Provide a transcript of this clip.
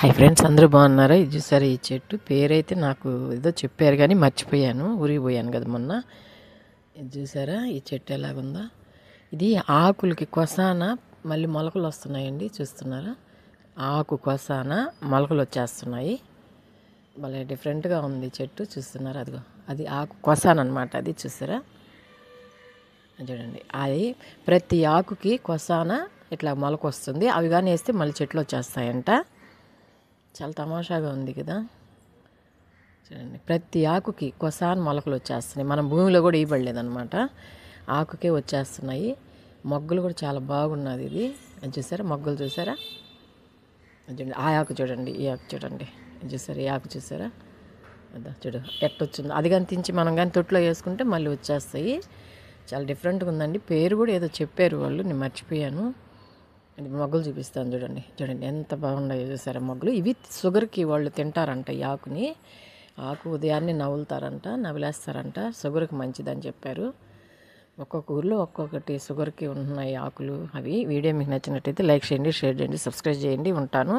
Hi friends, అందరూ బాగున్నారా? ఇది చూసారా, ఈ చెట్టు పేరైతే నాకు ఏదో చెప్పారు కానీ మర్చిపోయాను, ఊరికి పోయాను కదా మొన్న. ఇది చూసారా, ఈ చెట్టు ఎలాగుందో. ఇది ఆకులకి కొసాన మళ్ళీ మొలకలు వస్తున్నాయండి, చూస్తున్నారా? ఆకు కొసాన మొలకలు వచ్చేస్తున్నాయి. భలే డిఫరెంట్గా ఉంది చెట్టు, చూస్తున్నారా? అదిగో అది ఆకు కొసాన అనమాట, అది చూసారా? చూడండి, అది ప్రతి ఆకుకి కొసాన ఇట్లా మొలక వస్తుంది. అవి కానీ వేస్తే మళ్ళీ చెట్లు వచ్చేస్తాయంట. చాలా తమాషాగా ఉంది కదా. చూడండి, ప్రతి ఆకుకి కొసాన్ మొలకలు వచ్చేస్తున్నాయి. మనం భూమిలో కూడా ఇవ్వలేదన్నమాట, ఆకుకే వచ్చేస్తున్నాయి. మొగ్గలు కూడా చాలా బాగున్నది. ఇది చూసారా, మొగ్గలు చూసారా? చూడండి, ఆ ఆకు చూడండి, ఈ ఆకు చూడండి, చూసారా? ఈ ఆకు చూసారా? అదా చూడు ఎట్టొచ్చిందో. అది కానీ తించి మనం కానీ తొట్టులో వేసుకుంటే మళ్ళీ వచ్చేస్తాయి. చాలా డిఫరెంట్గా ఉందండి. పేరు కూడా ఏదో చెప్పారు వాళ్ళు, నేను మర్చిపోయాను. ఇది మొగ్గలు చూపిస్తాను, చూడండి. చూడండి ఎంత బాగున్నాయో, చూసారా మొగ్గలు. ఇవి షుగర్కి వాళ్ళు తింటారంట. ఈ ఆకుని, ఆకు ఉదయాన్నే నవ్వులుతారంట, నవ్వులేస్తారంట, షుగర్కి మంచిదని చెప్పారు. ఒక్కొక్క ఊర్లో ఒక్కొక్కటి షుగర్కి ఉన్నాయి ఆకులు. అవి వీడియో మీకు నచ్చినట్టయితే లైక్ చేయండి, షేర్ చేయండి, సబ్స్క్రైబ్ చేయండి. ఉంటాను.